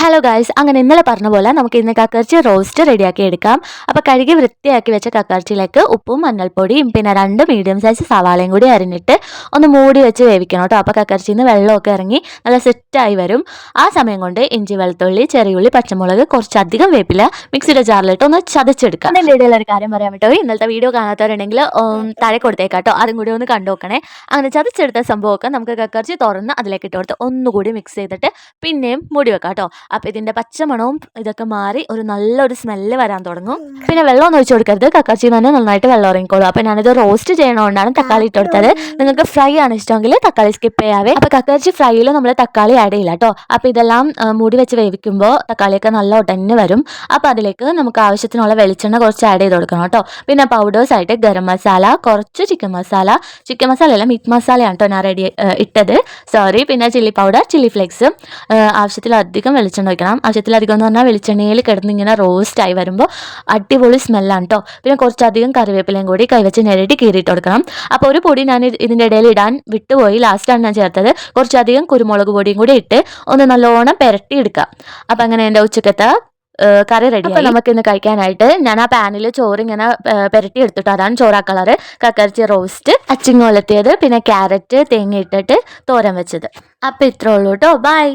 Hello guys, അങ്ങനെ ഇന്നലെ പറഞ്ഞ പോലെ നമുക്ക് ഇന്ന് കക്കർച്ചി റോസ്റ്റ് റെഡിയാക്കി എടുക്കാം. അപ്പോൾ കഴുകി വൃത്തിയാക്കി വെച്ച കക്കർച്ചിയിലേക്ക് ഉപ്പും മഞ്ഞൾപ്പൊടിയും പിന്നെ 2 മീഡിയം സൈസ് സവാളയും കൂടി അരിഞ്ഞിട്ട് ഒന്ന് മൂടി വെച്ച് വേവിക്കണം കേട്ടോ. അപ്പോൾ കക്കർച്ചിയിൽ നിന്ന് വെള്ളമൊക്കെ ഇറങ്ങി നല്ല സെറ്റായി വരും. ആ സമയം കൊണ്ട് ഇഞ്ചി, വെളുത്തുള്ളി, ചെറിയുള്ളി, പച്ചമുളക്, കുറച്ചധികം വേപ്പില മിക്സിയുടെ ജാറിലിട്ട് ഒന്ന് ചതച്ചെടുക്കാം. അതിൻ്റെ ഇടയിൽ ഒരു കാര്യം പറയാൻ പറ്റുമോ, ഇന്നലത്തെ വീഡിയോ കാണാത്തവരുണ്ടെങ്കിൽ താഴെ കൊടുത്തേക്കാട്ടോ, അതും കൂടി ഒന്ന് കണ്ടു നോക്കണേ. അങ്ങനെ ചതച്ചെടുത്ത സംഭവമൊക്കെ നമുക്ക് കക്കർച്ചി തുറന്ന് അതിലേക്ക് ഇട്ട് കൊടുത്ത് ഒന്നുകൂടി മിക്സ് ചെയ്തിട്ട് പിന്നെയും മൂടി വെക്കാം കേട്ടോ. അപ്പോൾ ഇതിൻ്റെ പച്ചമണവും ഇതൊക്കെ മാറി ഒരു നല്ലൊരു സ്മെല്ല് വരാൻ തുടങ്ങും. പിന്നെ വെള്ളം ഒന്നും ഒഴിച്ചു കൊടുക്കരുത്, കക്കർച്ചി തന്നെ നന്നായിട്ട് വെള്ളം ഇറങ്ങിക്കോളും. അപ്പോൾ ഞാനിത് റോസ്റ്റ് ചെയ്യണതുകൊണ്ടാണ് തക്കാളി ഇട്ട് കൊടുത്തത്. നിങ്ങൾക്ക് ഫ്രൈ ആണ് ഇഷ്ടമെങ്കിൽ തക്കാളി സ്കിപ്പ് ചെയ്യാവേ. അപ്പോൾ കക്കർച്ചി ഫ്രൈയിൽ നമ്മൾ തക്കാളി ആഡ് ചെയ്യില്ല കേട്ടോ. അപ്പോൾ ഇതെല്ലാം മൂടി വെച്ച് വേവിക്കുമ്പോൾ തക്കാളിയൊക്കെ നല്ല ഒടഞ്ഞ് വരും. അപ്പോൾ അതിലേക്ക് നമുക്ക് ആവശ്യത്തിനുള്ള വെളിച്ചെണ്ണ കുറച്ച് ആഡ് ചെയ്ത് കൊടുക്കണം കേട്ടോ. പിന്നെ പൗഡേഴ്സ് ആയിട്ട് ഗരം മസാല, കുറച്ച് ചിക്കൻ മസാല അല്ല മീറ്റ് മസാലയാണ് കേട്ടോ ഞാൻ ഇട്ടത്, സോറി. പിന്നെ ചില്ലി പൗഡർ, ചില്ലി ഫ്ലേക്സ്, ആവശ്യത്തിലധികം വെളിച്ചെണ്ണ ഒഴിക്കണം. ആവശ്യത്തിലധികം എന്ന് പറഞ്ഞാൽ വെളിച്ചെണ്ണയിൽ കിടന്ന് ഇങ്ങനെ റോസ്റ്റ് ആയി വരുമ്പോൾ അടിപൊളി സ്മെല്ലാണ് കേട്ടോ. പിന്നെ കുറച്ചധികം കറിവേപ്പിലയും കൂടി കൈവച്ച് ഞെരടി കീറിയിട്ട് കൊടുക്കണം. അപ്പോൾ ഒരു പൊടി ഞാൻ ഇതിൻ്റെ ഇടയിൽ ഇടാൻ വിട്ടുപോയി, ലാസ്റ്റാണ് ഞാൻ ചേർത്തത്. കുറച്ചധികം കുരുമുളക് പൊടിയും കൂടി ഇട്ട് ഒന്ന് നല്ലോണം പുരട്ടി എടുക്കാം. അപ്പം അങ്ങനെ എൻ്റെ ഉച്ചക്കത്തെ കറി റെഡി. അപ്പോൾ നമുക്ക് ഇന്ന് കഴിക്കാനായിട്ട് ഞാൻ ആ പാനിൽ ചോറ് ഇങ്ങനെ പുരട്ടി എടുത്തിട്ട്, അതാണ് ചോറാ കളറ്. കക്കർച്ചി റോസ്റ്റ്, അച്ചിങ്ങ ഒലത്തിയത്, പിന്നെ ക്യാരറ്റ് തേങ്ങ ഇട്ടിട്ട് തോരൻ വെച്ചത്. അപ്പോൾ ഇത്രേ ഉള്ളൂ കേട്ടോ. ബൈ.